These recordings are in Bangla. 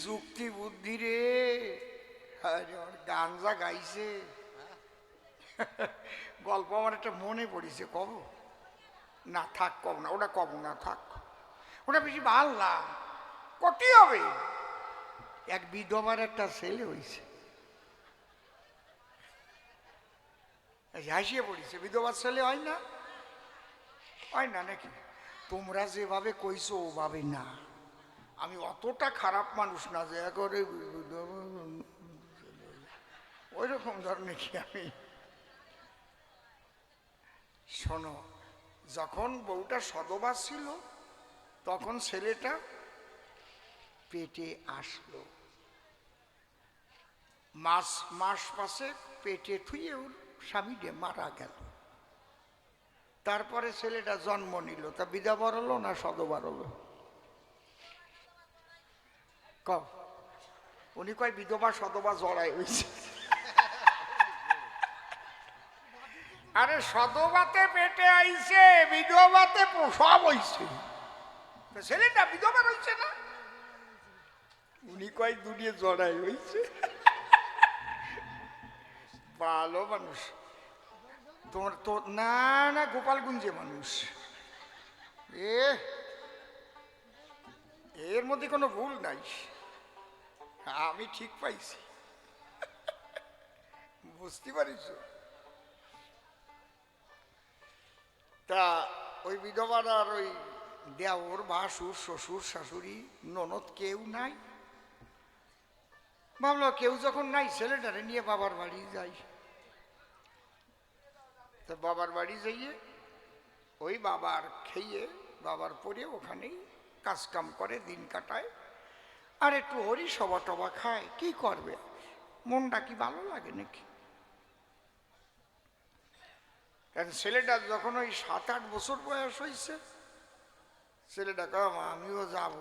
যুক্তি বুদ্ধি রে! গাঞ্জা গাইছে গল্প আমার একটা মনে পড়েছে, কব না? থাক, কব না, ওটা কব না, থাক, ওটা বেশি ভাল না। কটি হবে? এক বিধবার একটা ছেলে হয়েছে, হাসিয়ে পড়েছে। বিধবার ছেলে হয় না? হয় না নাকি? তোমরা যেভাবে কইছো ওভাবে না। আমি অতটা খারাপ মানুষ না যে করে ওই রকম ধরনের কি আমি। শোনো, যখন বউটা সধবা ছিল তখন ছেলেটা পেটে আসলো। মাস পাশে পেটে থুয়ে ওর স্বামীটা মারা গেল। তারপরে ছেলেটা জন্ম নিল। তা বিধবার হলো না সধবার হলো? কও। উনি কয় বিধবা সধবা জড়াই হয়েছে। আরে সধবাতে পেটে আইছে, বিধবাতে সব হইছে, ছেলেটা বিধবা হইছে না। উনি কয় দুনিয়া জড়াই হইছে। ভালো মানুষ তোমার তো। না না, গোপালগঞ্জে মানুষ। এর মধ্যে কোনো ভুল নাই, আমি ঠিক পাইছি। বুঝতে পারিস? তা ওই বিধবার আর ওই দেওর ভাসুর শ্বশুর শাশুড়ি ননদ কেউ নাই। ভাবলো কেউ যখন নাই ছেলেটারে নিয়ে বাবার বাড়ি যাই। তো বাবার বাড়ি যাইয়ে ওই বাবার খেয়ে বাবার পরে ওখানেই কাজকাম করে দিন কাটায়, আর একটু হরি সভা টবা খায়। কি করবে, মনটা কি ভালো লাগে নাকি? ছেলেটা যখন ওই 7-8 বছর বয়স হয়েছে, ছেলেটা কয় আমিও যাব,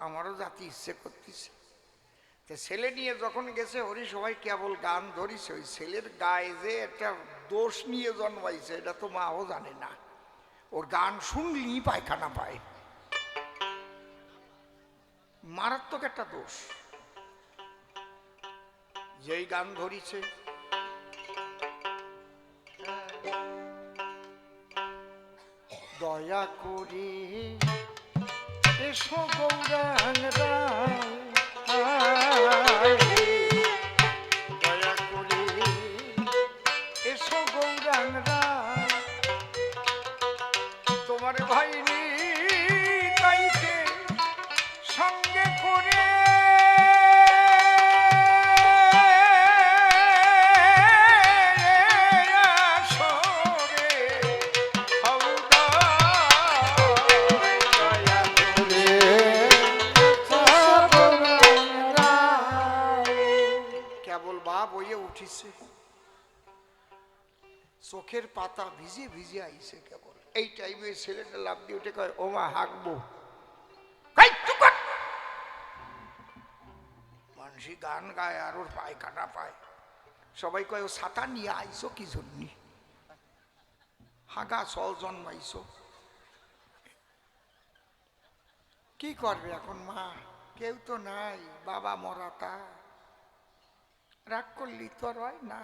আমারও যাতে ইচ্ছে করতেছে। তো ছেলে নিয়ে যখন গেছে হরি সবাই কেবল গান ধরিছে। ওই ছেলের গায়ে যে একটা দোষ নিয়ে জন্মাইছে এটা তো মাও জানে না। ওর গান শুনলেই পায়খানা পায়, মারাত্মক একটা দোষ। যেই গান ধরিছে, দয়া করে এসো গৌরাঙ্গ রায়, দয়া করে এসো গৌরাঙ্গ রায়, তোমার ভাইনি তাইকে সঙ্গে করে উঠিছে। চোখের পাতা ভিজে ভিজে আইছে কেবল। এই টাইমে ছেলেটা লাভ দিয়ে উঠে কয়, ও মা হাঁকবো। মানুষই গান গায় আর ওর পায়খানা পায়। সবাই কয় ও ছাতা নিয়ে আইছো কি জন্য? হাগা চল জন্মাইছো। কি করবে এখন মা? কেউ তো নাই, বাবা মরাতা। রাগ করলি তো আর হয় না।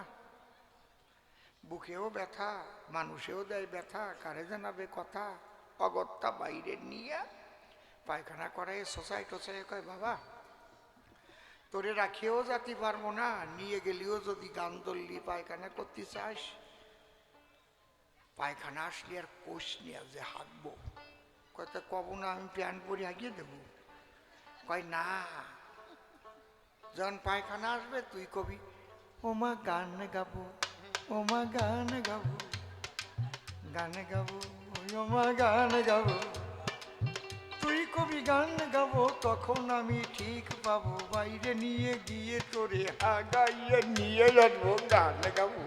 বুকেও ব্যথা, মানুষেও দেয় ব্যথা, কারে জানাবে কথা। অগত্যা বাইরে নিয়ে পায়খানা করায় সোসাই টোসাই কয়, বাবা তোরে রাখিয়েও যেতে পারবো না, নিয়ে গেলেও যদি গান ধরলি পায়খানা করতে চাস, পায়খানা আসলে আর কোষ নিয়ে যে হাঁকবো। কয়টা কব না, আমি প্যান্ট পরে হাঁকিয়ে দেবো। কয় না, যখন পায়খানা আসবে তুই কবি, ওমা গান গাবো, ওমা গান গাবো, গান গাবো, ওমা গান গাবো। তুই কবি গান গাবো, তখন আমি ঠিক পাবো, বাইরে নিয়ে গিয়ে তোরে হাগাইয়ে নিয়ে যাবো, গান গাবো।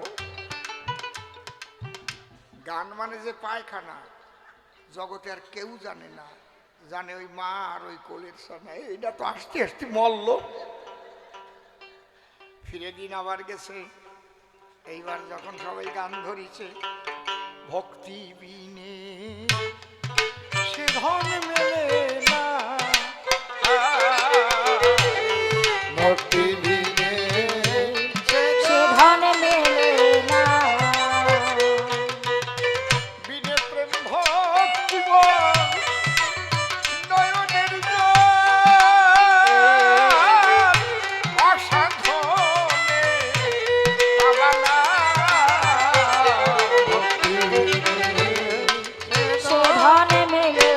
গান মানে যে পায়খানা, জগতে আর কেউ জানে না, জানে ওই মা আর ওই কোলের সানায়। এটা তো আসতে আসতে মরল। ফিরে দিন আবার গেছে। এইবার যখন সবাই গান ধরিছে, ভক্তি বিনে সে ধন মেলে না, ভক্তি বিনে সে ধন মেলে না। বিনে প্রেম ভক্তি নয়নের অসাধনে পাবানা ভক্তি বিনে সে ধন মেলে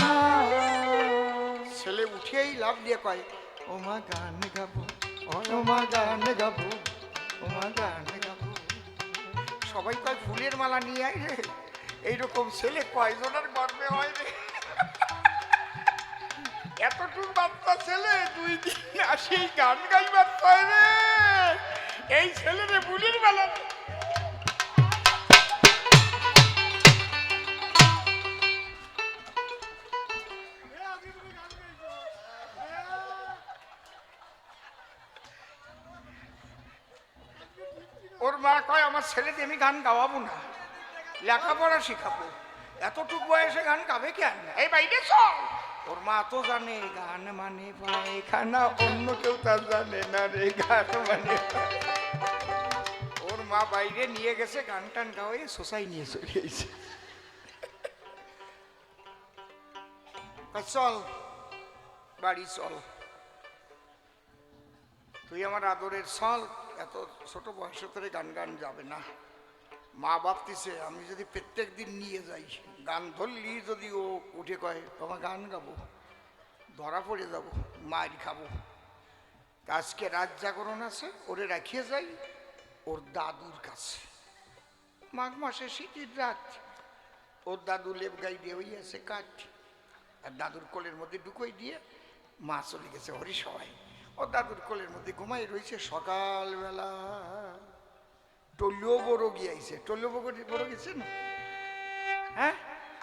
না। ছেলে উঠিয়েই লাভ দিয়ে কয় ওমা গান গাবো, ওমা গান গাবো, ওমা গান গাবো। সবাই কয় ফুলের মালা নিয়ে আয় রে। এইরকম ছেলে কয়জনের গর্বে হয় রে? এতটুকু বাচ্চা ছেলে 2 দিন আসি গান গাইবার কয় রে। এই ছেলেরে ফুলের মালা ওর মা কয় আমার ছেলেকে আমি গান গাওয়াবো না, লেখাপড়া শিখাবো। এতটুকু বয়সে গান গাবে কেন? এই বাইরে চল। ওর মা তো জানে গান মানে পায়খানা, অন্য কেউ তার জানে না রে গান মানে। ওর মা বাইরে নিয়ে গেছে, গান টান গাওয়াই সোসাই নিয়ে চলে গেছে। চল বাড়ি চল, তুই আমার আদরের চল, এত ছোট বয়সে তোরে গান গান যাবে না। মা ভাবতেছে আমি যদি প্রত্যেক দিন নিয়ে যাই, গান ধরলি যদি ও উঠে কয় তোমার গান গাবো, ধরা পড়ে যাবো, মার খাবো। আজকে রাত জাগরণ আছে, ওরে রাখিয়ে যাই ওর দাদুর কাছে। মাঘ মাসে শীতের রাত, ওর দাদু লেপ গাই দিয়ে ওই আছে কাঠ, আর দাদুর কোলের মধ্যে ঢুকোই দিয়ে মা চলে গেছে হরি সবাই। ও দাদুর কোলের মধ্যে ঘুমাই রয়েছে। সকালবেলা টলিও বড় গিয়েছে। টলিও বড় গেছে না? হ্যাঁ,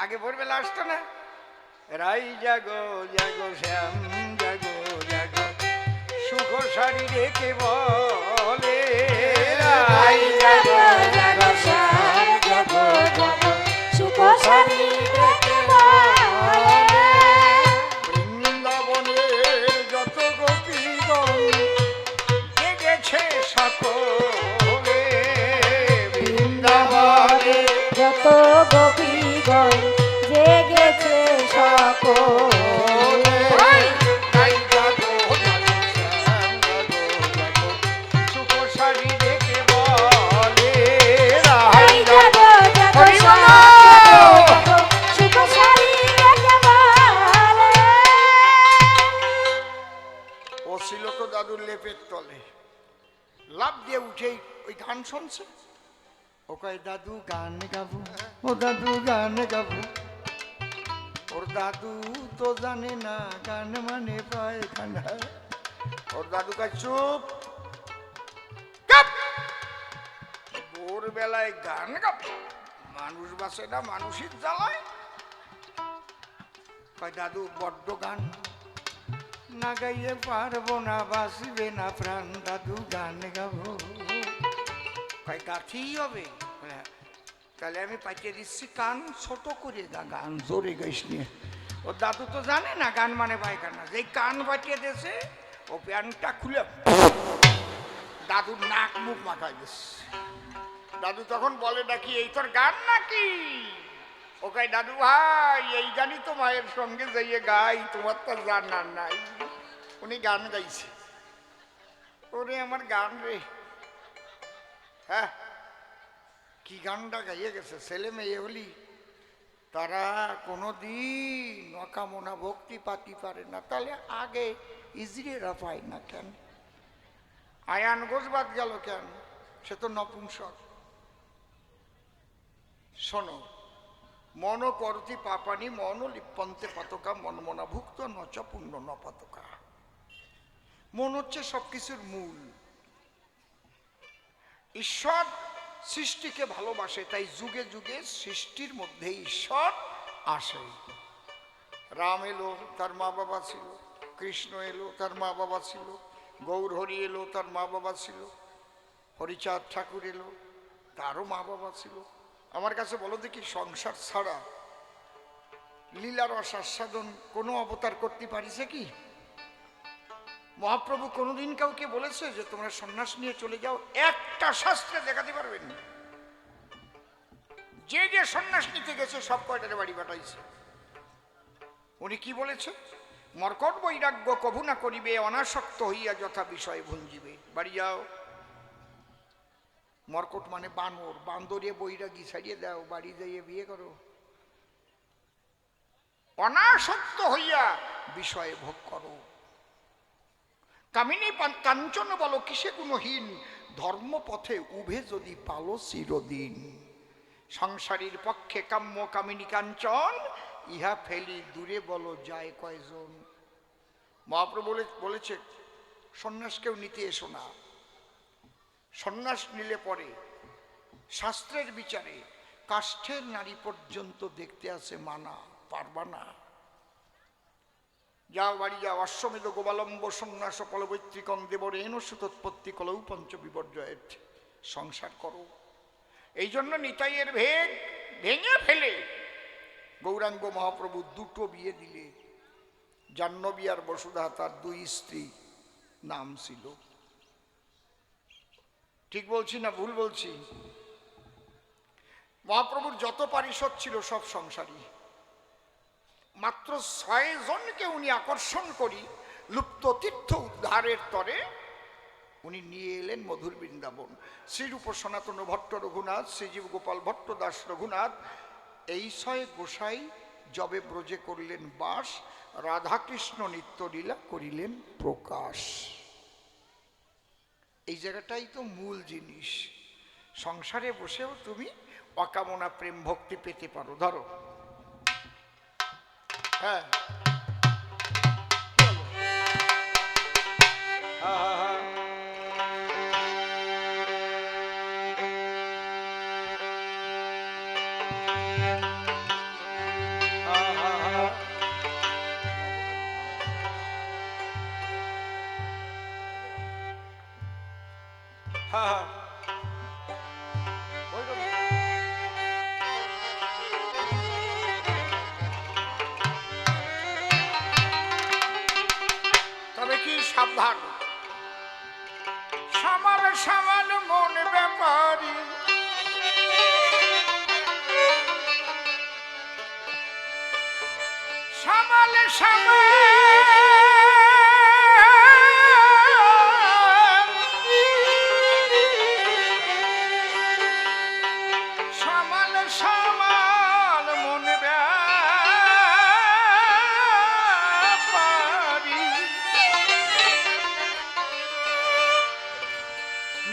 আগে ভোরবেলা আসতো না, রাই জাগো জাগো শ্যাম জাগো জাগো সুখ সারি রেখে বলে, রাই জাগো জাগো শ্যাম জাগো জাগো সুখ সারি রেখে বলে, বৃন্দাবনের যত গোপীগণ জেগেছে সকলে, বৃন্দাবনে যত গোপীগণ জেগেছে সকলে, রাই জাগো জাগো শ্যাম জাগো জাগো সুখ সারি রেখে বলে, রাই জাগো জাগো হরি শ্যাম বলো। জাগো সুখ সারি রেখে বলে। ও ছিল তো দাদুর লেপের তলে, লাভ দিয়ে উঠেই ওই গান শুনছে। ও কয় দাদু গান গাবো, ও দাদু গান গাবো। ওর দাদু তো জানে না গান মানে পায়খানা। ওর দাদু কয় চুপ, চুপ। ভোরবেলায় গান গাবো, মানুষ বাসে না মানুষের জ্বালায়। কয় দাদু বড্ড গান, না গাইয়ে পারবো না, বাঁচবে না প্রাণ, দাদু গান গাবো। কয় গাছেই হবে, তাহলে আমি পাঠিয়ে দিচ্ছি কান ছোট করে গা, গান জোরে গাইস নিয়ে। ও দাদু তো জানে না গান মানে পায়খানা, যেই কান পাঠিয়ে দিয়েছে ও প্যান্টটা খুলে দাদুর নাক মুখ মাথায় দিচ্ছে। দাদু তখন বলে নাকি এই তোর গান নাকি? ও কয় দাদু ভাই এই গানই তো মায়ের সঙ্গে যাইয়ে গাই, তোমার তো জানা নাই। উনি গান গাইছে। ওরে আমার গান রে, হ্যাঁ কি গানটা গাইয়ে গেছে। ছেলে মেয়ে হলি তারা কোনোদিন অকামনা ভক্তি পাতি পারে না, তাহলে আগে ইজরেরা পায় না কেন? আয়ান গোজবাদ গেল কেন? সে তো নপুংসক। শোনো, মন করতি পাপানি মন লিপ্পন্তে পাতকা মন মনা ভুক্ত নচ পুণ্য ন পাতকা। মন হচ্ছে সবকিছুর মূল। ঈশ্বর সৃষ্টিকে ভালোবাসে, তাই যুগে যুগে সৃষ্টির মধ্যে ঈশ্বর আসে। রাম এলো, তার মা বাবা ছিল। কৃষ্ণ এলো, তার মা বাবা ছিল। গৌর হরি এলো, তার মা বাবা ছিল। হরিচাঁদ ঠাকুর এলো, তারও মা বাবা ছিল। আমার কাছে বলো দেখি, সংসার ছাড়া লীলার রস আস্বাদন কোনো অবতার করতে পারিছে কি? মহাপ্রভু কোনোদিন কাউকে বলেছে যে তোমরা সন্ন্যাস নিয়ে চলে যাও? একটা শাস্ত্রে দেখাতে পারবেন? যে যে সন্ন্যাস নিতে গেছে সব কয়টারে বাড়ি পাঠাইছে। উনি কি বলেছে? মর্কট বৈরাগ্য কভু না করিবে, অনাসক্ত হইয়া যথা বিষয় ভুঞ্জিবে। বাড়ি যাও। মর্কট মানে বানর, বান্দরে বৈরাগী ছাড়িয়ে দাও, বাড়ি যাইয়ে বিয়ে করো। অনাসক্ত হইয়া বিষয়ে ভোগ করো। কামিনী কাঞ্চন বলো কিসে গুণহীন, ধর্মপথে উভে যদি পালো চিরদিন। সংসারীর পক্ষে কাম্য কামিনী কাঞ্চন, ইহা ফেলি দূরে বলো যায় কয়জন। মহাপ্রভু বলেছে সন্ন্যাস কেউ নিতে এসো না। সন্ন্যাস নিলে পরে শাস্ত্রের বিচারে কাষ্ঠের নারী পর্যন্ত দেখতে আসে মানা, পারবা না। যাও বাড়ি যাও। অশ্বমেধ গোবালম্ব সন্ন্যাস ফলবৈত্রিকং দেবরেণ সুতোৎপত্তি কলৌ পঞ্চ বিপর্যয়ের। সংসার করো। এই জন্য নিতাইয়ের ভেদ ভেঙে ফেলে গৌরাঙ্গ মহাপ্রভু দুটো বিয়ে দিলে। জাহ্নবী আর বসুধা, তার দুই স্ত্রী নাম ছিল। ঠিক বলছি না ভুল বলছি? মহাপ্রভুর যত পারিষদ ছিল সব সংসারী। মাত্র 6 জনকে উনি আকর্ষণ করি লুপ্ত তীর্থ উদ্ধারের তরে উনি নিয়ে এলেন মধুর বৃন্দাবন। শ্রীরূপ সনাতন ভট্ট রঘুনাথ, শ্রীজীব গোপাল ভট্ট দাস রঘুনাথ, এই 6 গোসাই যবে ব্রজে করলেন বাস, রাধাকৃষ্ণ নিত্যলীলা করিলেন প্রকাশ। এই জায়গাটাই তো মূল জিনিস। সংসারে বসেও তুমি অকামনা প্রেম ভক্তি পেতে পারো। ধরো, হ্যাঁ তবে কি সাবধান, সামাল সামাল মন ব্যাপারী, সামাল সামাল সামাল সামাল মন ব্যাপারী।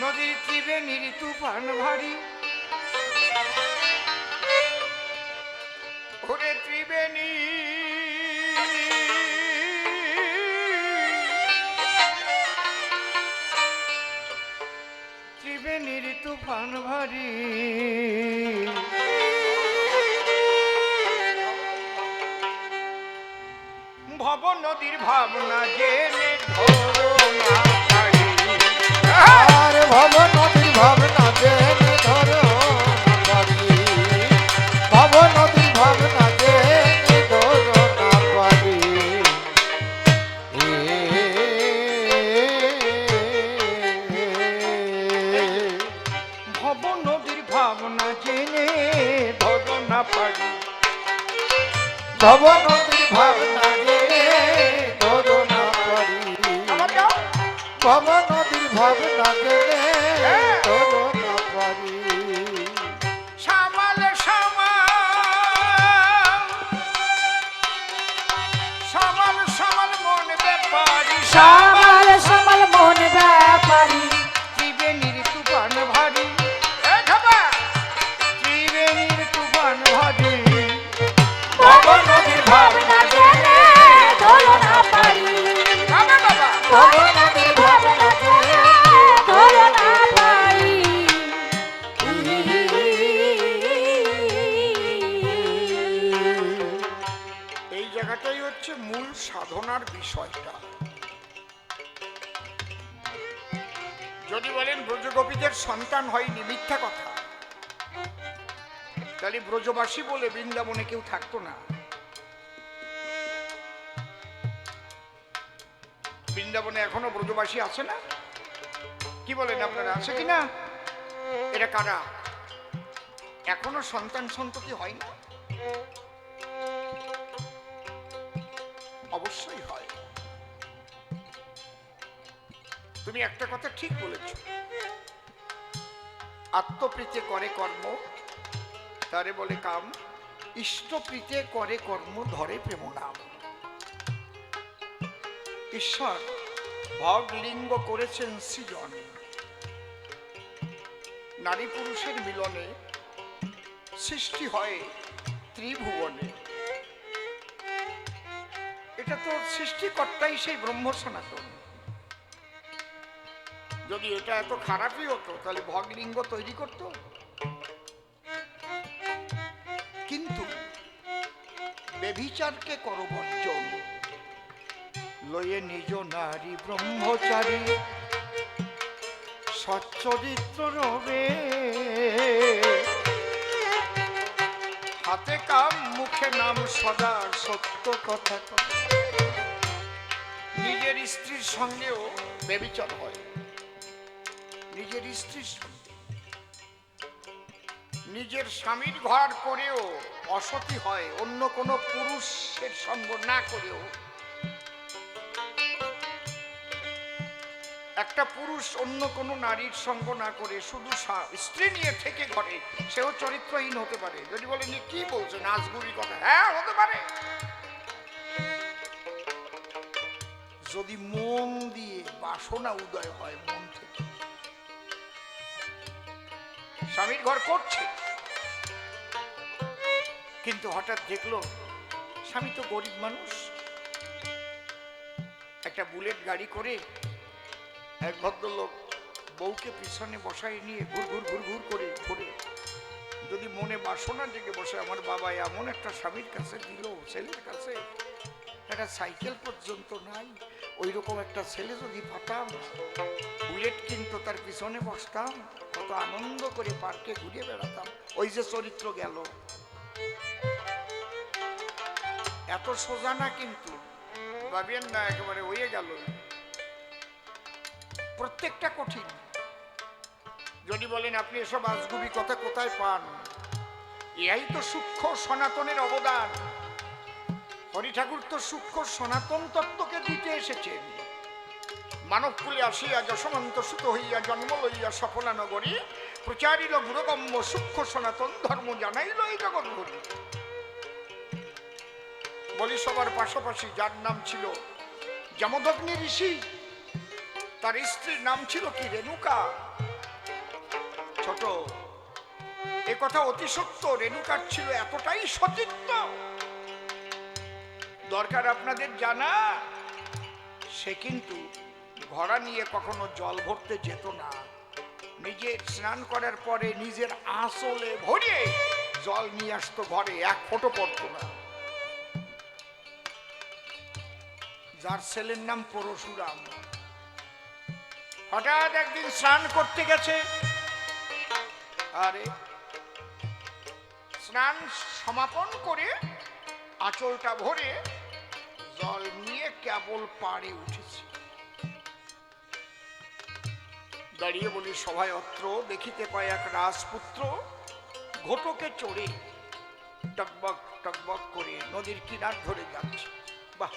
নদীর ত্রিবেণীর তুফান ভারী, ওরে ত্রিবেণী ত্রিবেণীর তুফান ভারী। ভব নদীর ভাবনা জেনে ধরো না পারি, আর ভব নদীর ভাবনা জেনে ধরো না পারি, ভব নদীর ভাবনা জেনে ধরো না পারি। ভব নদীর ভাবনা জেনে ধরো না পারি, ভব নদীর ভাবনা জেনে ধরো না পারি, ভব নদীর ভাবনা জেনে ধরো না পারি। সামাল সামাল সামাল সামাল মন ব্যাপারী, সামাল সামাল মন ব্যাপারী, ত্রিবেণীর তুফান ভারী। এ খাবা, ত্রিবেণীর তুফান ভারী। ভব নদীর ভাবনা জেনে ধরো না পারি, খাবা বাবা, ভব নদীর ভাবনা জেনে ধরো না পারি। এই জায়গাটাই হচ্ছে মূল সাধনার বিষয়টা। যদি বলেন ব্রজগোপীদের সন্তান হয়নি, মিথ্যা কথা। তাহলে ব্রজবাসী বলে বৃন্দাবনে কেউ থাকতো না। বৃন্দাবনে এখনো ব্রজবাসী আছে না? কি বলেন আপনারা, আছে কিনা? এটা কারা? এখনো সন্তান সন্ততি হয় না? অবশ্যই হয়। তুমি একটা কথা ঠিক বলেছ, আত্মপ্রীতে করে কর্ম তারে বলে কাম, ইষ্টপ্রীতে করে কর্ম ধরে প্রেম নাম। ঈশ্বর ভগ লিঙ্গ করেছেন সৃজন, নারী পুরুষের মিলনে সৃষ্টি হয় ত্রিভুবনে। এটা তো সৃষ্টিকর্তাই সেই ব্রহ্ম সনাতন। যদি এটা এত খারাপই হতো তাহলে ভগলিঙ্গ তৈরি করত? কিন্তু বেভিচারকে করো বর্জন, লয়ে নিজ নারী ব্রহ্মচারী সচ্চরিত্র রবে। হাতে কাম মুখে নাম সদা সত্য কথা। নিজের স্ত্রীর সঙ্গেও বেবিচার হয়, নিজের স্ত্রীর সঙ্গে। নিজের স্বামীর ঘর করেও অসতী হয়, অন্য কোনো পুরুষের সঙ্গ না করেও। একটা পুরুষ অন্য কোনো নারীর সঙ্গ না করে শুধু স্ত্রী নিয়ে থেকে ঘরে, সেও চরিত্রহীন হতে পারে। যদি বলেন কি বলছেন, আজগুবি কথা, হ্যাঁ হতে পারে। যদি মন দিয়ে বাসনা উদয় হয়, মন থেকে স্বামীর ঘর করছে, কিন্তু হঠাৎ দেখলো স্বামী তো গরিব মানুষ, একটা বুলেট গাড়ি করে এক ভদ্রলোক বউকে পিছনে বসায় নিয়ে ঘুর ঘুর ঘুর ঘুর করে ঘুরে। যদি মনে বাসনা জেগে বসে, আমার বাবা এমন একটা স্বামীর কাছে দিল, ছেলের কাছে একটা সাইকেল পর্যন্ত নাই, ওই রকম একটা ছেলে যদি পাতাম, বুলেট কিন্তু তার পিছনে বসতাম, কত আনন্দ করে পার্কে ঘুরে বেড়াতাম। ওই যে চরিত্র গেল। এত সোজা না কিন্তু, ভাবেন না একেবারে হয়ে গেল। প্রত্যেকটা কঠিন। যদি বলেন আপনি এসব আজগুবি কথা কোথায় পান, এই তো সূক্ষ্ম সনাতনের অবদান। হরি ঠাকুর তো সূক্ষ্ম সনাতন তত্ত্বকে দিতে এসেছেন। মানব কুলে আসিয়া যশমন্ত সুত হইয়া জন্ম লইয়া সফলা নগরী, প্রচারিল গুরুগম্য সূক্ষ্ম সনাতন ধর্ম জানাইল এই জগৎ ঘুরি। বলি সবার পাশাপাশি যার নাম ছিল যমদগ্নি ঋষি, তার স্ত্রীর নাম ছিল কি? রেণুকা। ছোট, এ কথা অতি সত্য। রেণুকার ছিল এতটাই সতীত্ব, দরকার আপনাদের জানা। সে কিন্তু ঘড়া নিয়ে কখনো জল ভরতে যেত না। নিজে স্নান করার পরে নিজের আঁচলে ভরিয়ে জল নিয়ে আসতো ঘরে, এক ফোঁটো পড়তো না। যার ছেলের নাম পরশুরাম, হঠাৎ একদিন স্নান করতে গেছে, আরে স্নান সমাপন করে আঁচলটা ভরে জল নিয়ে কেবল পাড়ে উঠেছে। দাঁড়িয়ে বলি সভায় অত্র দেখিতে পায় এক রাজপুত্র ঘটকে চড়ে টকবক টকবক করে নদীর কিনার ধরে যাচ্ছে। বাহ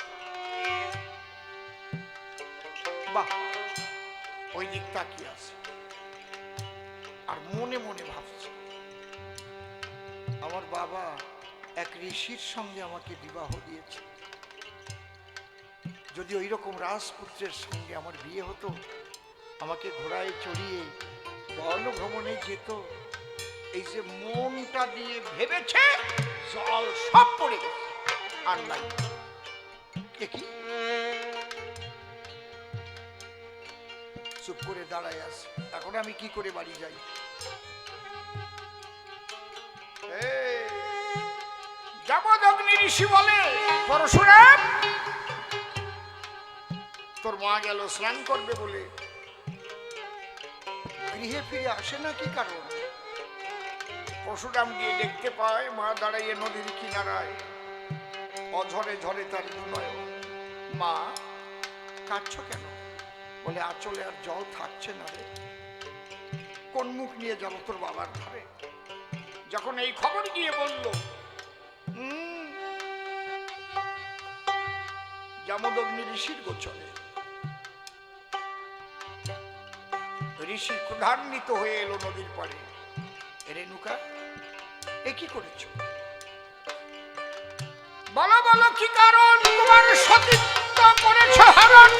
বাহ, ওই দিক তাকিয়ে আছে আর মনে মনে ভাবছে, আমার বাবা এক ঋষির সঙ্গে আমাকে বিবাহ দিয়েছে। যদি ওই রকম রাজপুত্রের সঙ্গে আমার বিয়ে হতো, আমাকে ঘোড়ায় চড়িয়ে বন ভ্রমণে যেত। এই যে মনটা দিয়ে ভেবেছে, জল সব পড়ে গেছে, আর নাই। কি চুপ করে দাঁড়ায় আছে। এখন আমি কি করে বাড়ি যাই? যমদগ্নি ঋষি বলে, পরশুরাম তোর মা গেল স্নান করবে বলে, গৃহে ফিরে আসে না কি কারণ? পরশুরাম গিয়ে দেখতে পায় মা দাঁড়াইয়ে নদীর কিনারায়, অঝরে ঝরে তার নয়ন। মা কাঁদছো কেন? বলে আঁচলে আর জল থাকছে না রে, কোন মুখ নিয়ে যাবো তোর বাবার ঘরে? যখন এই খবর গিয়ে বলল, যমদগ্নি ঋষির গোচরে, ঋষি ক্রোধান্বিত হয়ে এলো নদীর পাড়ে। রেণুকা, এ কি করেছো? বলো বলো কি কারণ তোমার সতীত্ব করেছ হরণ?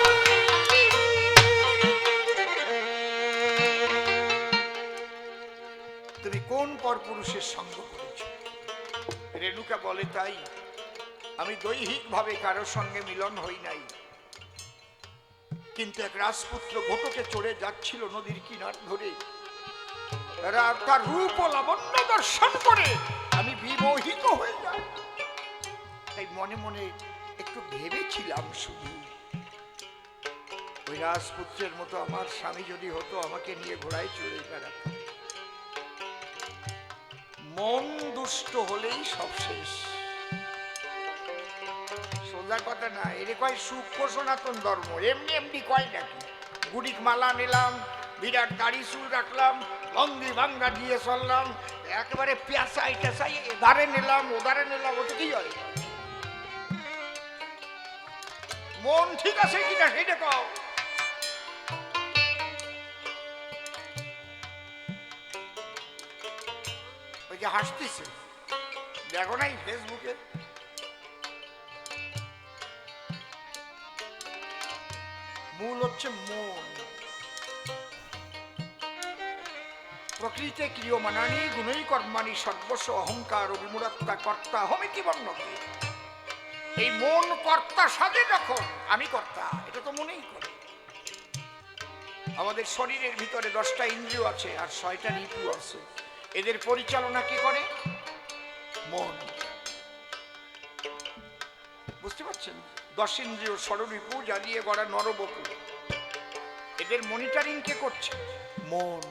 তুমি কোন পরপুরুষের সঙ্গ করেছ? রেণুকা বলে, তাই আমি দৈহিক ভাবে কারোর সঙ্গে মিলন হই নাই, কিন্তু এক রাজপুত্র ঘটকে চড়ে যাচ্ছিল নদীর কিনার ধরে, তার রূপ ও লাবণ্য দর্শন করে আমি বিমোহিত হয়ে যাই। তাই মনে মনে একটু ভেবেছিলাম, শুধু ওই রাজপুত্রের মতো আমার স্বামী যদি হতো, আমাকে নিয়ে ঘোড়ায় চড়ে বেড়াত। মন দুষ্ট হলেই সব শেষ। সোজা কথা না, এর কয় সূক্ষ্ম সনাতন ধর্ম, এমনি এমনি কয় নাকি? গুড়িক মালা নিলাম, বিরাট দাড়ি চুল রাখলাম, ভঙ্গি ভাঙ্গা দিয়ে চললাম, একেবারে পেঁচাই টেঁচাই এধারে নিলাম ওধারে নিলাম, ওতে কি হয়? মন ঠিক আছে কিনা সেটা কও। ওই যে হাসতেছে, দেখো নাই ফেসবুকে? মূল হচ্ছে মন। প্রকৃতি ক্রিয়মানানি গুণই কর্মাণি সর্বস্ব অহংকার ও বিমূঢ়তা কর্তা হমিতি বর্ণতে। এই মন কর্তা সাজে যখন, আমি কর্তা, এটা তো মনেই করে। আমাদের শরীরের ভিতরে 10টা ইন্দ্রিয় আছে আর 6টা রিপু আছে, এদের পরিচালনা কি করে? মন। বুঝতে পারছেন? 10 ইন্দ্রিয় ষড়রিপু যা দিয়ে গড়া নরবপু, এদের মনিটরিং কে করছে? মন।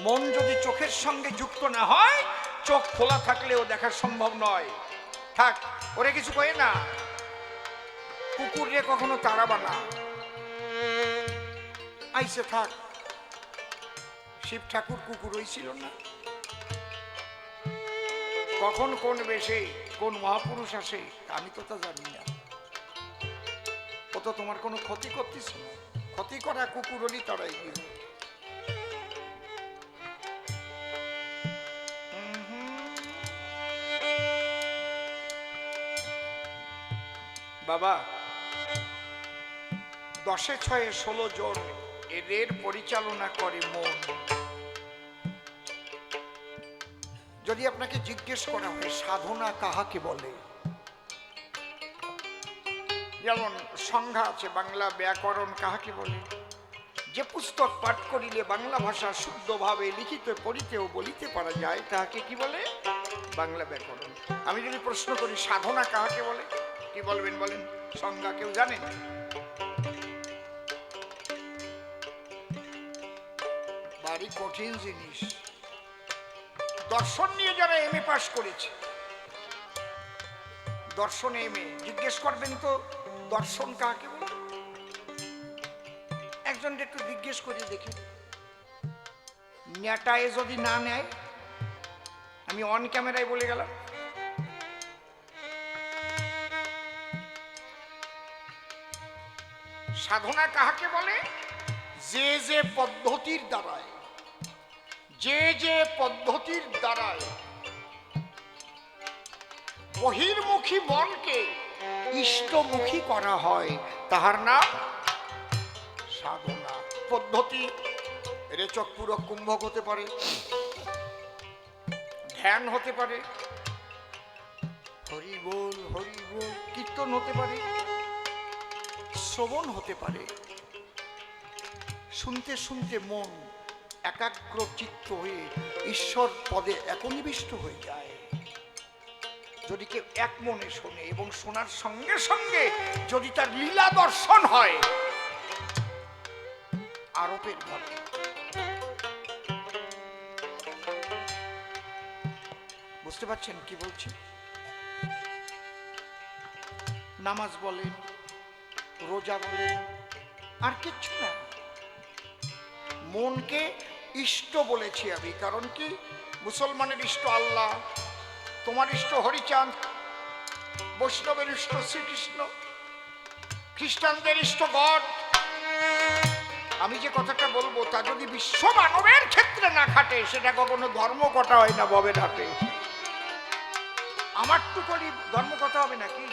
মন যদি চোখের সঙ্গে যুক্ত না হয়, চোখ খোলা থাকলেও দেখা সম্ভব নয়। থাক, ওরে কিছু কয়ে না, কুকুরে কখনো তাড়াবা না, আইসে থাক। শিব ঠাকুর কুকুর হইছিল না? কখন কোন বেশে কোন মহাপুরুষ আসে আমি তো তা জানি না। ও তো তোমার কোনো ক্ষতি করতেছে না, ক্ষতি করা কুকুরই তারাই দিল। বাবা, 10 6 16 জন, এদের পরিচালনা করে মন। যদি আপনাকে জিজ্ঞেস করা হয় সাধনা কাহাকে বলে, যেমন সংজ্ঞা আছে, বাংলা ব্যাকরণ কাহাকে বলে? যে পুস্তক পাঠ করিলে বাংলা ভাষা শুদ্ধভাবে লিখিতে পড়িতে ও বলিতে পারা যায়, তাহাকে কি বলে? বাংলা ব্যাকরণ। আমি যদি প্রশ্ন করি সাধনা কাহাকে বলে, কি বলবেন বলেন? সংজ্ঞা কেউ জানেন? ভারী কঠিন জিনিস। দর্শন নিয়ে যারা এমএ পাস করেছে, দর্শনে এমএ, জিজ্ঞেস করবেন তো দর্শন কাকে বলে? একজন একটু জিজ্ঞেস করে দেখি, নেটায় যদি না নেয়, আমি অন ক্যামেরায় বলে গেলাম, সাধনা কাহাকে বলে? যে যে পদ্ধতির দ্বারায়, যে যে পদ্ধতির দ্বারায় বহির্মুখী মনকে ইষ্টমুখী করা হয়, তাহার নাম সাধনা। পদ্ধতি রেচক পূরক কুম্ভক হতে পারে, ধ্যান হতে পারে, হরি বল কীর্তন হতে পারে, শ্রবণ হতে পারে। শুনতে শুনতে মন একাগ্র চিত্ত হয়ে ঈশ্বর পদে একনিবিষ্ট হয়ে যায়। যদি কেউ এক মনে শোনে এবং শোনার সঙ্গে সঙ্গে যদি তার লীলা দর্শন হয়, আরোপের ঘটে। বুঝতে পারছেন কি বলছি? নামাজ বলেন, রোজা বলেন, আর কিচ্ছু না। মনকে ইষ্ট বলেছি আমি, কারণ কি মুসলমানের ইষ্ট আল্লাহ, তোমার ইষ্ট হরিচাঁদ, বৈষ্ণবের ইষ্ট শ্রীকৃষ্ণ, খ্রিস্টানদের ইষ্ট গড। আমি যে কথাটা বলবো তা যদি বিশ্ব মানবের ক্ষেত্রে না খাটে, সেটা কখনো ধর্ম কথা হয় না ববের হাটে। আমার তো করি ধর্ম কথা হবে নাকি?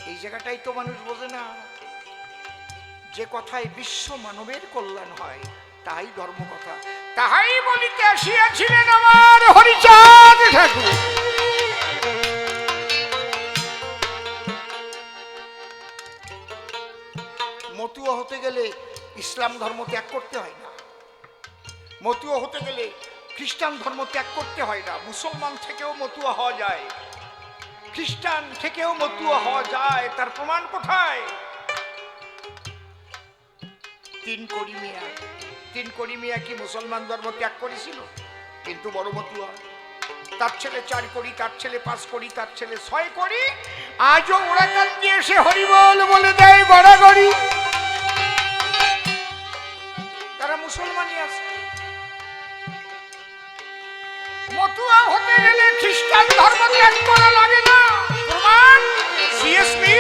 এই জায়গাটাই তো মানুষ বোঝে না। যে কথায় বিশ্ব মানবের কল্যাণ হয় তাই ধর্ম কথা। তাহাই বলিতে আসিয়াছিলেন আমার হরিচাঁদ ঠাকুর। মতুয়া হতে গেলে ইসলাম ধর্ম ত্যাগ করতে হয় না, মতুয়া হতে গেলে খ্রিস্টান ধর্ম ত্যাগ করতে হয় না। মুসলমান থেকেও মতুয়া হওয়া যায়, খ্রিস্টান থেকেও মতুয়া হওয়া যায়। তার প্রমাণ কোথায়? তিন কড়ি মিয়া কি মুসলমান ধর্ম ত্যাগ করেছিল? কিন্তু বড় মতুয়া। তার ছেলে 4 কড়ি, তার ছেলে 5 কড়ি, তার ছেলে 6 কড়ি। আজও ওরা কান দিয়ে এসে হরিবল বলে দেয় গড়াগড়ি। তারা মুসলমানই আছে। মতুয়া হতে গেলে খ্রিস্টান ধর্ম ত্যাগ করা লাগে না। প্রমাণ সিএসপি।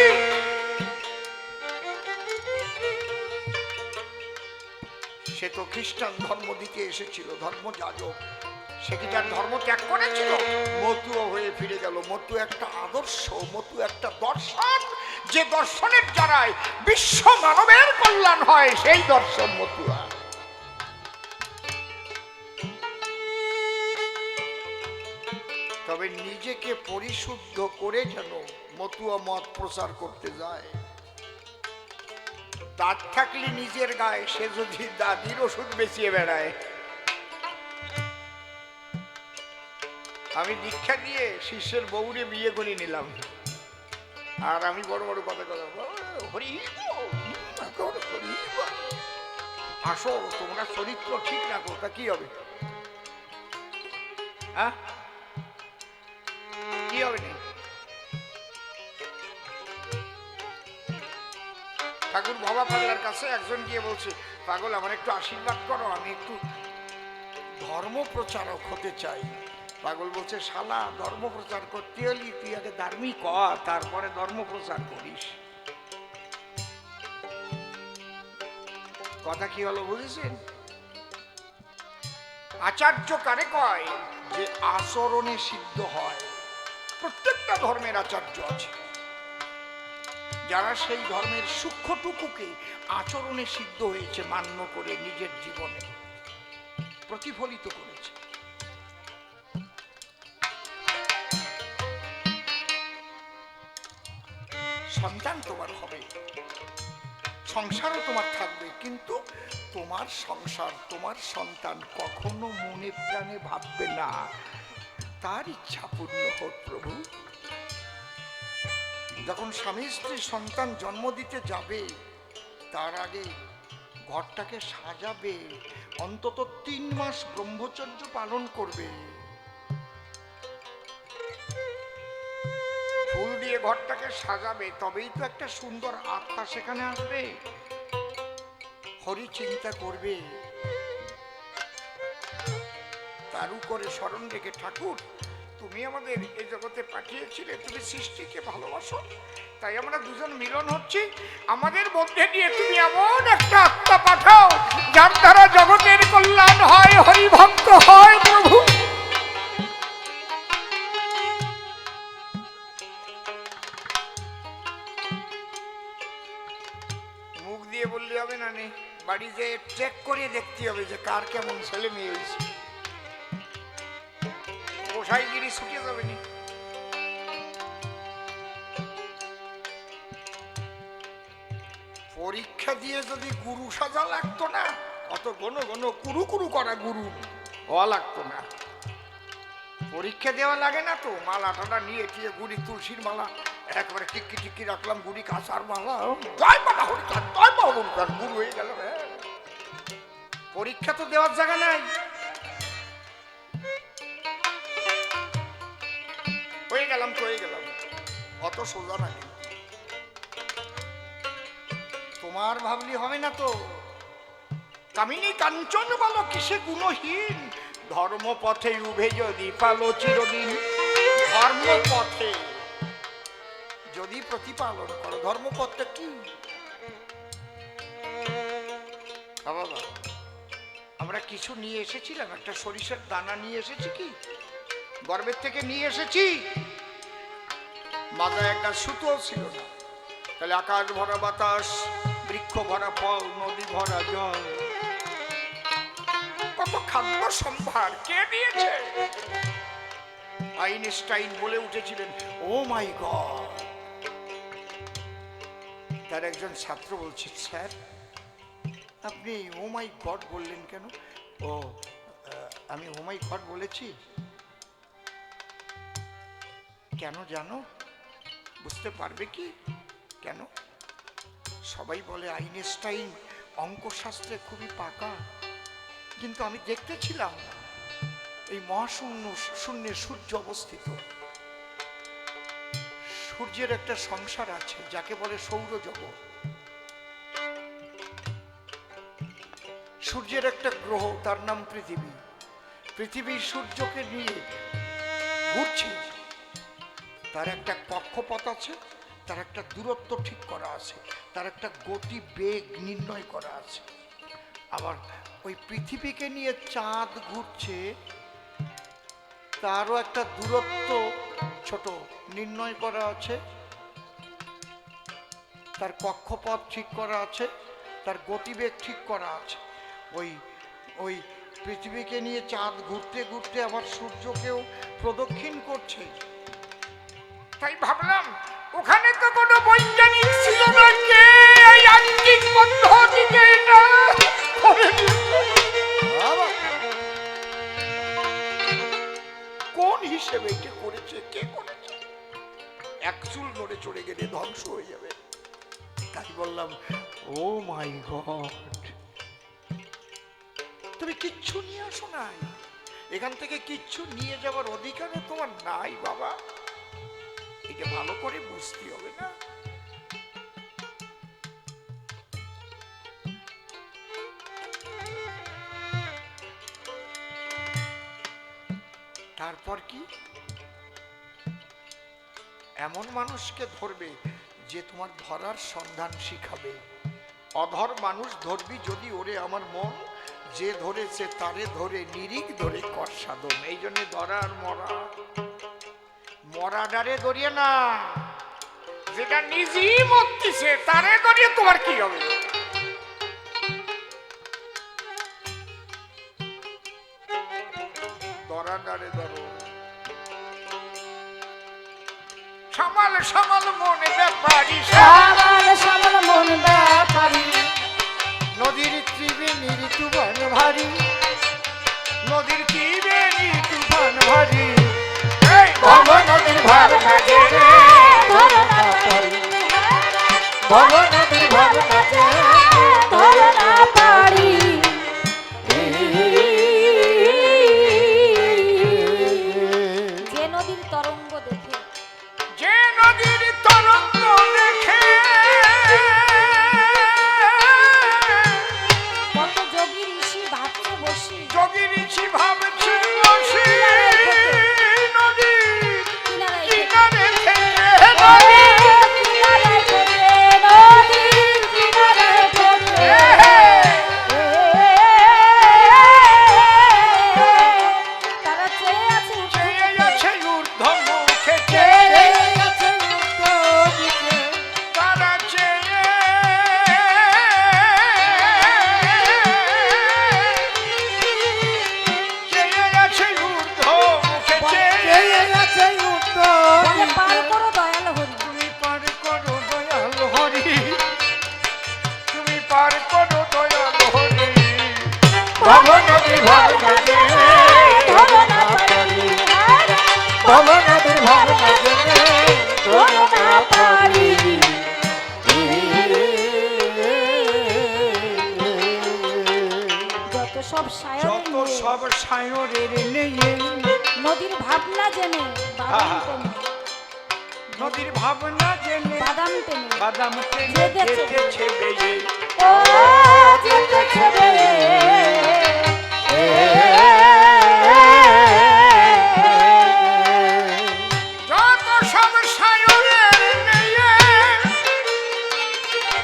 সে তো খ্রিস্টান ধর্ম দিতে এসেছিল, ধর্মযাজক। সে কি তার ধর্ম ত্যাগ করেছিল? মতুয়া হয়ে ফিরে গেল। মতু একটা আদর্শ, মতু একটা দর্শন, যে দর্শনের দ্বারাই বিশ্ব মানবের কল্যাণ হয়, সেই দর্শন মতুয়া। তবে নিজেকে পরিশুদ্ধ করে যেন মতুয়া মত প্রচার করতে যায়। দাঁত থাকলে নিজের গায়ে, সে যদি দাদির ওষুধ বেচিয়ে বেড়ায়। আমি দীক্ষা দিয়ে শিষ্যের বউরে বিয়ে করে নিলাম, আর আমি বড় বড় কথা আসো, তোমরা চরিত্র ঠিক রাখো, তা কি হবে? হ্যাঁ, কি হবে না? ঠাকুর বাবা পাগলার কাছে একজন গিয়ে বলছে, পাগল আমার একটু আশীর্বাদ করো, আমি একটু ধর্ম প্রচারক হতে চাই। পাগল বলছে, শালা ধর্ম প্রচার করতে হলে তুই আগে ধার্মিক হ, তারপরে ধর্ম প্রচার করিস। কথা কি হলো বুঝেছেন? আচার্য কারে কয়? যে আচরণে সিদ্ধ হয়। প্রত্যেকটা ধর্মের আচার্য আছে, যারা সেই ধর্মের সূক্ষ্মটুকুকে আচরণে সিদ্ধ হয়েছে, মান্য করে নিজের জীবনে প্রতিফলিত করেছে। সন্তান তোমার হবে, সংসারও তোমার থাকবে, কিন্তু তোমার সংসার, তোমার সন্তান কখনো মনে প্রাণে ভাববে না তার ইচ্ছা পূর্ণ হোক প্রভু। যখন স্বামী স্ত্রী সন্তান জন্ম দিতে যাবে, তার আগে ঘরটাকে সাজাবে, অন্তত 3 মাস ব্রহ্মচর্য পালন করবে। ফুল দিয়ে ঘরটাকে সাজাবে, তবেই তো একটা সুন্দর আত্মা সেখানে আসবে, হরি চিন্তা করবে। তার উপরে স্মরণ রেখে, ঠাকুর তুমি আমাদের এই জগতে পাঠিয়েছিলে, তুমি সৃষ্টিকে ভালোবাসো, তাই আমরা দুজন মিলন হচ্ছি, আমাদের মধ্যে দিয়ে তুমি এমন একটা আত্মা পাঠাও যার দ্বারা জগতের কল্যাণ হয়, হরিভক্ত হয় প্রভু। মুখ দিয়ে বললে হবে না, নে বাড়িতে চেক করে দেখতে হবে যে কার কেমন ছেলে মেয়ে হয়েছে। গোসাইগিরি ছুটে যাবে না। পরীক্ষা দিয়ে যদি গুরু সাজা লাগতো না, অত ঘন ঘন কুরু কুরু করা গুরু হওয়া লাগতো না। পরীক্ষা দেওয়া লাগে না তো, মালা টালা নিয়ে দিয়ে গুড়ি, তুলসীর মালা একবারে টিক্কি টিক্কি রাখলাম, গুড়ি কাঁচার মালা, জয় বাবা হরিচাঁদ, জয় বাবা হরিচাঁদ, গুরু হয়ে গেল। পরীক্ষা তো দেওয়ার জায়গা নাই। হয়ে গেলাম তো হয়ে গেলাম, অত সোজা না। তোমার ভাবলি হবে না তো। কামিনী কাঞ্চন বলো কিসে গুণহীন, ধর্মপথে উভে যদি পালো চিরদিন। ধর্মপথে যদি প্রতিপালন করো, ধর্মপথটা কি বাবা? আমরা কিছু নিয়ে এসেছিলাম, একটা সরিষার দানা নিয়ে এসেছি, কি গর্বের থেকে নিয়ে এসেছি, মাথায় একটা সুতো ছিল না। তাহলে আকাশ ভরা বাতাস, বৃক্ষ ভরা ফল, নদী ভরা জল, কত খাদ্য সম্ভার কে দিয়েছে? আইনস্টাইন বলে উঠেছিলেন ও মাই গড। তার একজন ছাত্র বলছে, স্যার আপনি ও মাই গড বললেন কেন? ও আমি ও মাই গড বলেছি কেন জানো? বুঝতে পারবে কি কেন? সবাই বলে আইনস্টাইন অঙ্কশাস্ত্রে খুবই পাকা, কিন্তু আমি দেখতেছিলাম এই শূন্যে সূর্য অবস্থিত, সূর্যের একটা সংসার আছে যাকে বলে সৌরজগৎ। সূর্যের একটা গ্রহ, তার নাম পৃথিবী। পৃথিবী সূর্যকে নিয়ে ঘুরছে, তার একটা কক্ষপথ আছে, তার একটা দূরত্ব ঠিক করা আছে, তার একটা গতি বেগ নির্ণয় করা আছে। আবার ওই পৃথিবীকে নিয়ে চাঁদ ঘুরছে, তারও একটা দূরত্ব ছোট নির্ণয় করা আছে, তার কক্ষপথ ঠিক করা আছে, তার গতিবেগ ঠিক করা আছে। ওই ওই পৃথিবীকে নিয়ে চাঁদ ঘুরতে ঘুরতে আবার সূর্যকেও প্রদক্ষিণ করছে। তাই ভাবলাম ওখানে তো কোনো বৈজ্ঞানিক ছিল না, কে এই আঙ্গিক পদ্ধতিকে এটা করে দিয়েছে? কোন হিসেবে এটা করেছে, কে করেছে? এক চুল নড়ে চড়ে গেলে ধ্বংস হয়ে যাবে। তাই বললাম ও মাই গড, তুমি কিচ্ছু নিয়ে আসো নাই, এখান থেকে কিচ্ছু নিয়ে যাওয়ার অধিকার তোমার নাই বাবা। এটা ভালো করে বুঝতে হবে না? তারপর কি এমন মানুষকে ধরবে যে তোমার ধরার সন্ধান শিখাবে। অধর মানুষ ধরবি যদি, ওরে আমার মন, যে ধরেছে তারে ধরে নিরিখ ধরে কর সাধন। এই জন্য ধরা আর মরা, মরা ডারে ধরিয়ে না, যেটা নিজেই মরতেছে তারে ধরিয়ে তোমার কি হবে? ধরা ডারে ধরো, সামাল সামাল মনে ব্যাপারি, সামাল সামাল মন ব্যাপারি, নদীর ত্রিবেণী ঋতুবান ভারী, নদীর ত্রিবেণী তুফান ভারী, ভব নদীর ভাবনা জেনে ধরো না পারি, ভব নদীর ভাবনা জেনে ধরো না পারি। যে নদীর তরঙ্গ দেখে, যে নদীর তরঙ্গ দেখে কত যোগী ঋষি ভাবছে বসি, যোগী ঋষি ভাবছে বসে, নদীর কিনারায় কিনারে থেকে, কিনারায় থেকে, নদীর কিনারায় থেকে, তারা চেয়ে আছে চেয়ে আছে ঊর্ধ্ব মুখে, চেয়ে আছে উত্তর তারা চেয়ে আছে ঊর্ধ্ব মুখে, চেয়ে আছে উত্তর বলে পার করো দয়াল হরি, তুমি পার করো দয়াল হরি, তুমি পার করো দয়াল হরি। ভব নদীর ভাবনা জেনে ধরো না পারি, ভব নদীর ভাবনা জেনে ধরো না পারি। যত সব যত সায়রের সব সায়রের নেই, নদীর ভাবনা জেনে বাদাম টেনে, নদীর ভাবনা জেনে বাদাম টেনে বাদাম টেনে জেগেছে। যেতেছে বেয়ে,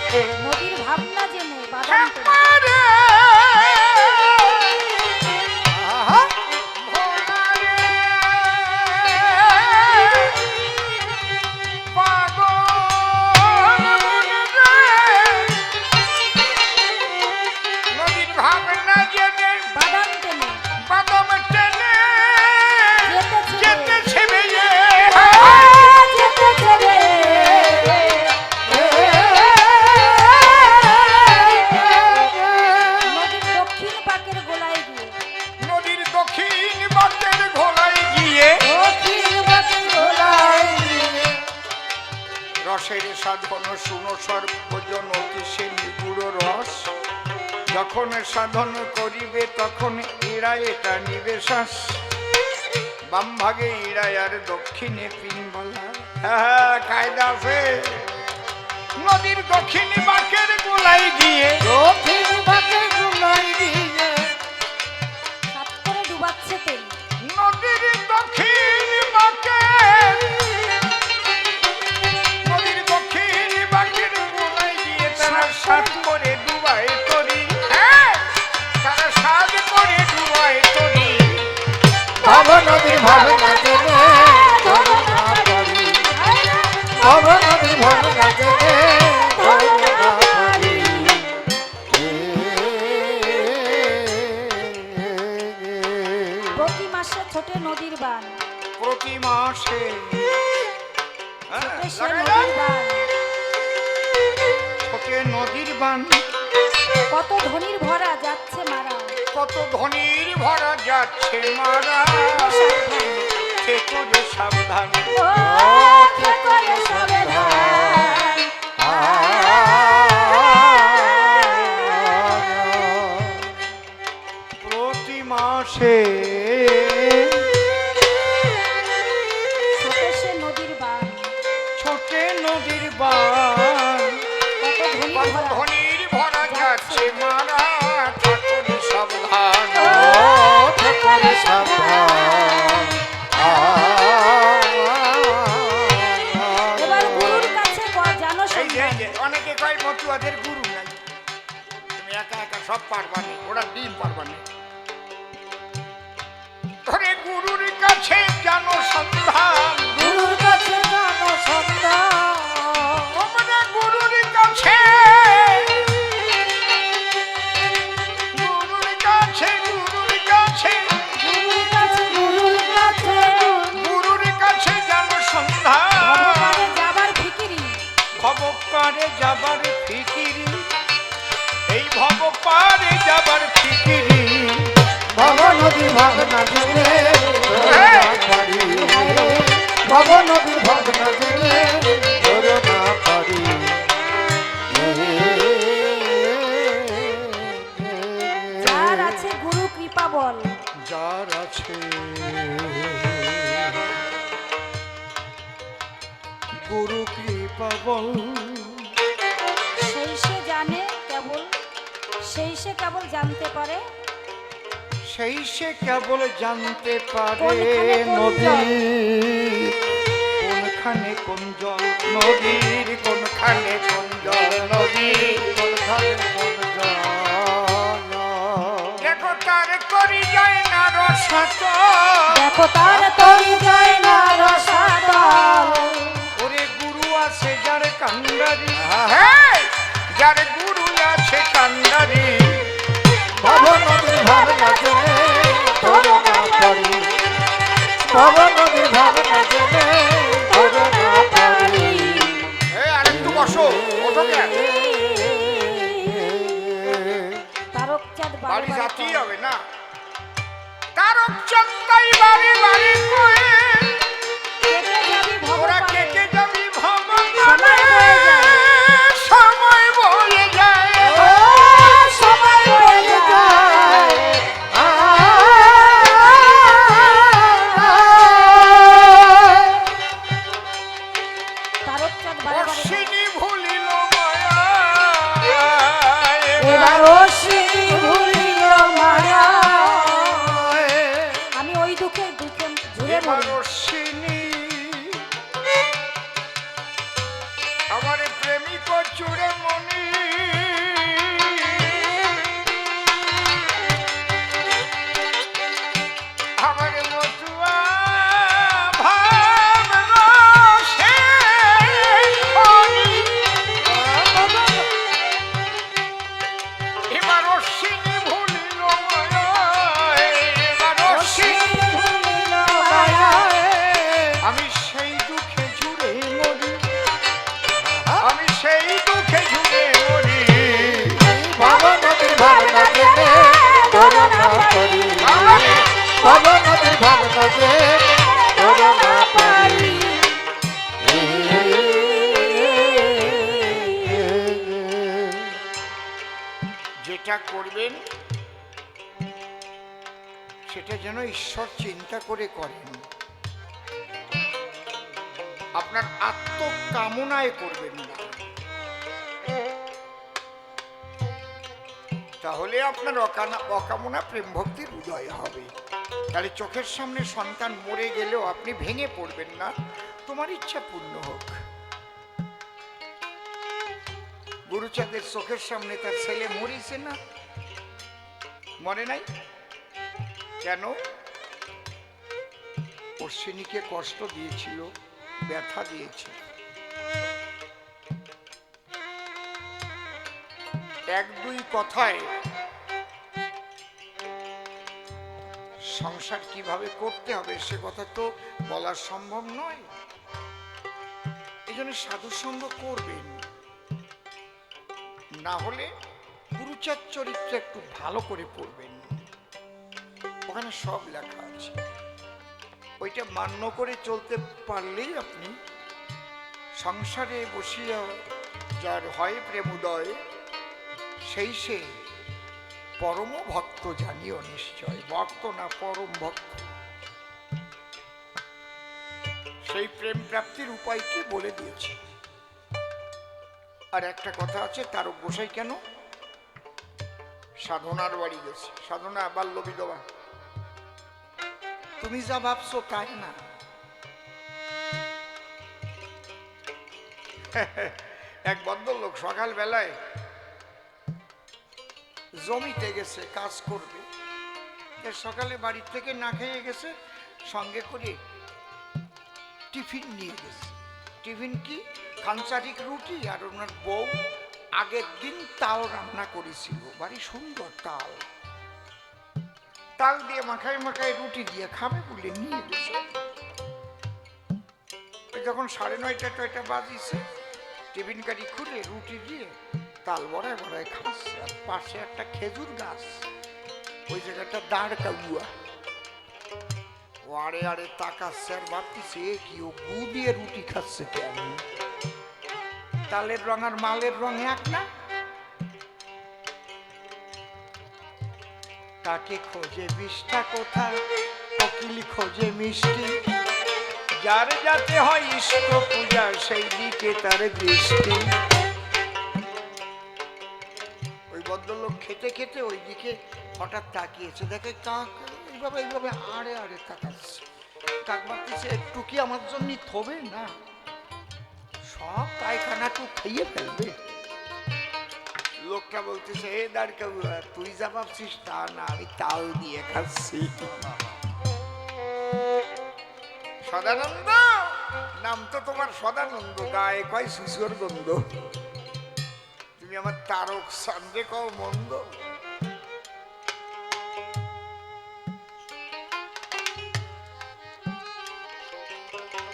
নদীর ভাবনা জেনে বাদাম পেলে। শ্যামারে আহা ভোলারে পাগল নদীর ভাবনা জেনে বাদাম পেলে বাদাম টেনে যেতেছে বেয়ে যেতেছে রে। নদীর দক্ষিণ পাকের গোলায় গিয়ে নদীর দক্ষিণ বাটের ঘোলায় গিয়ে দক্ষিণ বাটের গোলায় গিয়ে রসের সাধন শুনো সর্বজন অতি সে নিগুড় রস যখন সাধন করিবে তখন ইড়ায় এটা নিবে শ্বাস বাম ভাগে ইড়ায় আর দক্ষিণে পিনবলা হ্যাঁ কায়দা আছে নদীর দক্ষিণ বাঁকের গোলায় গিয়ে দক্ষিণ বাটের গোলায় গিয়ে সাত করে ডুবাচ্ছে তেল। নদীর দক্ষিণ বাঁকে নদীর দক্ষিণ বাঁকের গোলায় গিয়ে তারা সাত করে ডুবায় তরি হ্যাঁ তারা সাত করে ডুবায় তরি ভব নদীর ভাবনা জেনে ধরে না পারি ভব নদীর ভাবনা জেনে ধরে না পারি প্রতি মাসে ছোটে নদীর বান প্রতি মাসে ছোটে সে নদীর বান। ছোটে নদীর বান কত ধনির ভরা যাচ্ছে মারা কত ধনির ভরা যাচ্ছে মারা সাবধান। সে করে সাবধান ও কে করে সাবধান। প্রতি মাসে ছোটে সে নদীর বান ছোটে নদীর বান কত ধনির কত ভরা ধনির ভরা যাচ্ছে মারা ঠাকুর সাবধান করে সাবধান এবার গুরুর কাছে জানো এই যে, এই সন্ধান। যে, অনেকে কয় মতুয়াদের গুরু নাই তুমি একা একা সব পারবানি ওরা ডিম পারবানি ধরে গুরুর কাছে জানো সন্ধান গুরুর কাছে জানো সন্ধান তোমরা গুরুর কাছে গুরুর কাছে গুরুর কাছে গুরুর কাছে গুরুর কাছে গুরুর কাছে জানো সন্ধান ভগবানে যাবার ফিকিরি ভব পারে যাবার ফিকিরি এই ভব পারে যাবার ফিকিরি ভব নদীর ভাবনা জেনে ধরে না পারি ভব নদীর ভাবনা জেনে ধরে না পারি যার আছে গুরু কৃপা বল যার আছে গুরু কৃপা বল সেই সে জানে কেবল সেই সে কেবল জানতে পারে সেই সে কেবল জানতে পারে কোনখানে কোন নদী কোনখানে কোন জল নদীর কোনখানে কোন জল নদীর কোনখানে কোন জল দেখো তার করি যায় না রসাত দেখো তার তরি যায় না রসাতল ওরে গুরু আছে যার কান্ডারি হ্যাঁ যার গুরু আছে কান্ডারি ভব নদীর ভাবনা জেনে ধরে না পারি ভব নদীর ভাবনা জেনে ধরে না পারি আরেকটু বসো ওঠো কেন তারকচাঁদ বাড়ি বারে যাতেই হবে না তারক চন্দাই বাড়ি বাড়ি কয়ে কেটে যাবি ওরা ভগবানে কেটে যাবি ভবন সময় বয়ে যায়। সময় বয়ে যায় ও সময় বয়ে যায় তারকচাঁদ বারে বারে অশ্বিনী ভুলিল মায়া এবার অশ্বিনী ভুলিল মায়া আমি ওই দুঃখে দুঃখে ঝুড়ে এবার মরি অশ্বিনী যেটা করবেন সেটা যেন ঈশ্বর চিন্তা করে করেন, আপনার আত্মকামনায় করবেন না, তাহলে আপনার অকামনা প্রেম ভক্তির উদয় হবে। তাহলে চোখের সামনে সন্তান মরে গেলেও আপনি ভেঙে পড়বেন না, তোমার ইচ্ছা পূর্ণ হোক। গুরুচাঁদের চোখের সামনে তার ছেলে মরিছে না, মরে নাই কেন? অশ্বিনীকে কষ্ট দিয়েছিল, ব্যথা দিয়েছিল। এক দুই কথায় সংসার কিভাবে করতে হবে সে কথা তো বলা সম্ভব নয়। এই জন্য সাধু সঙ্গ করবেন, না হলে গুরুচাঁদ চরিত্র একটু ভালো করে পড়বেন, ওখানে সব লেখা আছে। ওইটা মান্য করে চলতে পারলেই আপনি সংসারে বসিয়া যার হয় প্রেম উদয়, সেই সে পরম ভক্ত জানিও নিশ্চয়, ভক্ত না পরম ভক্ত। সেই প্রেম প্রাপ্তির উপায় কি বলে দিয়েছে। আর একটা কথা আছে, তারক গোসাই কেন সাধনার বাড়ি গেছে? সাধনা বাল্য বিধবা, তুমি যা ভাবছো তাই না। এক ভদ্রলোক সকাল বেলায় জমিতে গেছে কাজ করবে, সকালে বাড়ি থেকে না খেয়ে গেছে, সঙ্গে করে টিফিন নিয়ে গেছে। টিফিন কি? খানচারিক রুটি, আর ওনার বউ আগের দিন তাল রান্না করেছিল, বাড়ি সুন্দর তাল, তাল দিয়ে মাখায় মাখায় রুটি দিয়ে খাবে বলে নিয়ে গেছে। যখন 9:30 বাজিছে, টিফিন গাড়ি খুলে রুটি দিয়ে তাল বড়ায় বড়ায় খাচ্ছে, আর পাশে একটা খেজুর গাছ, ওই জায়গাটা দাঁড় কাউয়া, আরে আরে তাকাচ্ছে আর ভাবতেছে কি ও গু দিয়ে রুটি খাচ্ছে কেন? তালের রং আর মালের রং এক না? কাকে খোঁজে বিষটা কোথায়, কোকিল খোঁজে মিষ্টি, যার যাতে হয় ইষ্ট পূজা সেই দিকে তার দৃষ্টি। ওই ভদ্রলোক খেতে খেতে ওই দিকে হঠাৎ তাকিয়েছে, দেখে কাক এইভাবে এইভাবে আড়ে আড়ে তাকাচ্ছে। কাক ভাবতেছে একটু কি আমার জন্য থবে না, সব পায়খানাটু খাইয়ে ফেলবে। লোকটা বলতেছে, হে দাঁড়কাবুয়া, তুই যা ভাবছিস তা না, আমি তাল দিয়ে খাচ্ছি। সদানন্দ নাম তো তোমার সদানন্দ, গায়ে কয় শিশুর গন্ধ, তুমি আমার তারক সন্দেহ কও মন্দ।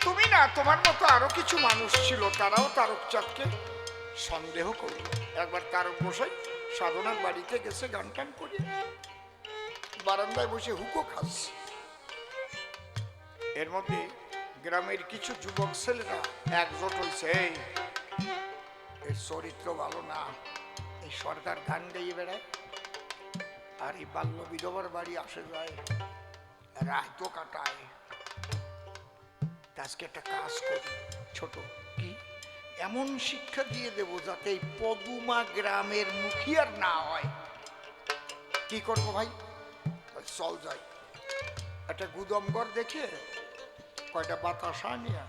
তুমি না, তোমার মতো আরো কিছু মানুষ ছিল, তারাও তারকচাঁদকে সন্দেহ করল। একবার তারক গোসাই সাধনার বাড়িতে গেছে, গান টান করে বারান্দায় বসে হুকো খাচ্ছে। এর মধ্যে গ্রামের কিছু যুবক ছেলেরা একজোট হয়েছে, এই চরিত্র ভালো না, এই সরকার গান গাইয়ে বেড়ায়, আর এই বাল্য বিধবার বাড়ি আসে যায়, রাত কাটায়। আজকে একটা কাজ করি, ছোট কি এমন শিক্ষা দিয়ে দেব যাতে এই পদুমা গ্রামের মুখিয়ার না হয়। কি করবো ভাই? চল যাই, একটা গুদমঘর দেখে কয়টা বাতাসা নিয়ে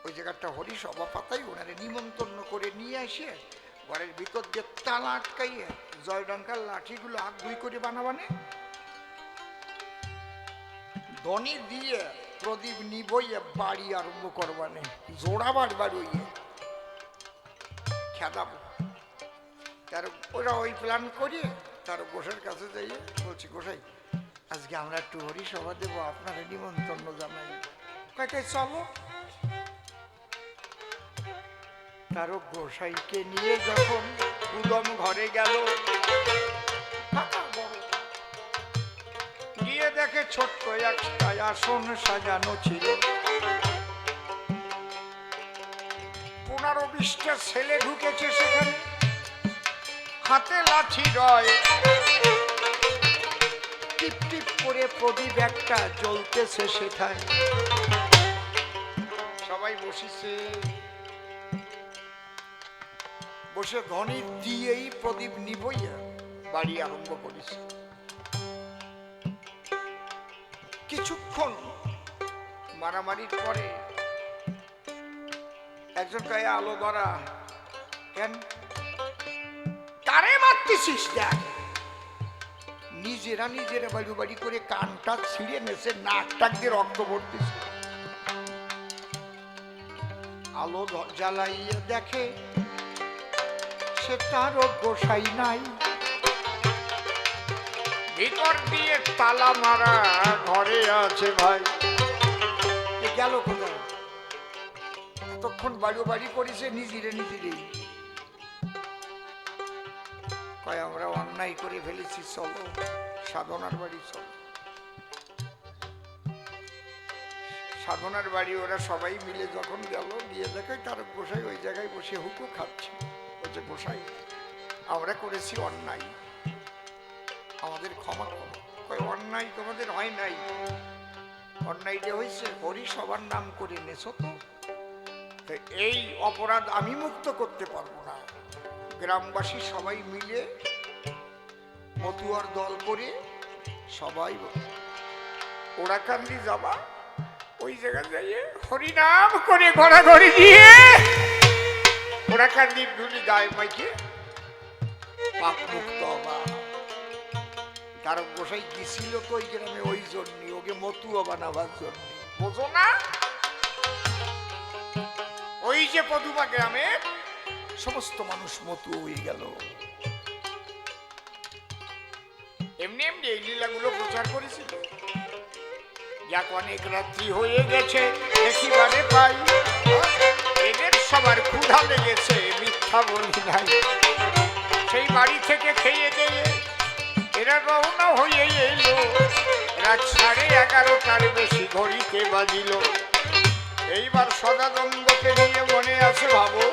ওই জায়গাটা হরি সভা পাতাই ওনারে নিমন্ত্রণ করে নিয়ে আসে, ঘরের ভিতর দিয়ে তালা আটকাইয়ে জয়ডঙ্কার লাঠিগুলো হাত দুই করে বানাবানে, ধনী দিয়ে প্রদীপ নিবইয়ে বাড়ি আরম্ভ করবানে, জোড়া বারবার ওইয়ে খেদাবো। তার ওরা ওই প্ল্যান করিয়ে তার গোসাইয়ের কাছে যাইয়ে বলছি, গোসাই আজকে আমরা একটু হরি সভা দেবো, আপনারা নিমন্ত্রণ জানাই। কয়টায় চলো। তার গোসাইকে নিয়ে যখন গুদম ঘরে গেল, গিয়ে দেখে ছোট্ট একটা আসন সাজানো ছিল, 15-20টা ছেলে ঢুকেছে সেখানে, হাতে লাঠি রয়, টিপ টিপ করে প্রদীপ একটা জ্বলতেছে সেথায়। সবাই বসিছে, বসে ধনী দিয়েই প্রদীপ নিবইয়া বাড়ি আরম্ভ করেছে। কিছুক্ষণ মারামারির পরে একজন গায়ে আলো ধরা, কেন কারে মারতেছিস? দেখ, নিজেরা নিজেরা বাড়ি বাড়ি করে কানটা ছিঁড়ে নেছে, নাক টাক দিয়ে রক্ত ভরতেছে। আলো জ্বালাইয়া দেখে সে তারও গোসাই নাই, ভিতর দিয়ে তালা মারা ঘরে আছে। ভাই গেল কোথায়? এতক্ষণ বাড়ি বাড়ি করেছে নিজেরে নিজেরেই। কয় আমরা অন্যায় করে ফেলেছি, চলো সাধনার বাড়ি চলো। সাধনার বাড়ি ওরা সবাই মিলে যখন গেল, গিয়ে দেখে তার গোসাই ওই জায়গায় বসে হুকু খাচ্ছে। বলছে, গোসাই আমরা করেছি অন্যায়, আমাদের ক্ষমা করো। কয় অন্যায় তোমাদের হয় নাই, অন্যায়টা হয়েছে হরি সবার নাম করে নেছো তো, এই অপরাধ আমি মুক্ত করতে পারবো না। গ্রামবাসী সবাই মিলে মতুয়ার দল করে সবাই ওড়াকান্দি যাবা, ওই জায়গায় যাইয়ে হরিনাম করে ঘোরাঘুরি দিয়ে ওড়াকান্দির ধুলি গায়ে মাইকে পাপ মুক্ত হবা। তার গোসাই গেছিল তো ওই গ্রামে ওই জন্য, ওকে মতুয়া বানাবার জন্য, বোঝো না? ওই যে পদুমা গ্রামে সমস্ত মানুষ মতুয়া হয়ে গেল। এমনি এমনি এই লীলাগুলো প্রচার করেছিল। যাক, অনেক রাত্রি হয়ে গেছে, দেখিবারে পাই এদের সবার ক্ষুধা লেগেছে, মিথ্যা বলি নাই। সেই বাড়ি থেকে খেয়ে দিয়ে এরা রওনা হয়ে এলো। রাত 11:30টার বেশি ঘড়িতে বাজিল। এইবার সদানন্দকে নিয়ে মনে আছে ভাবো,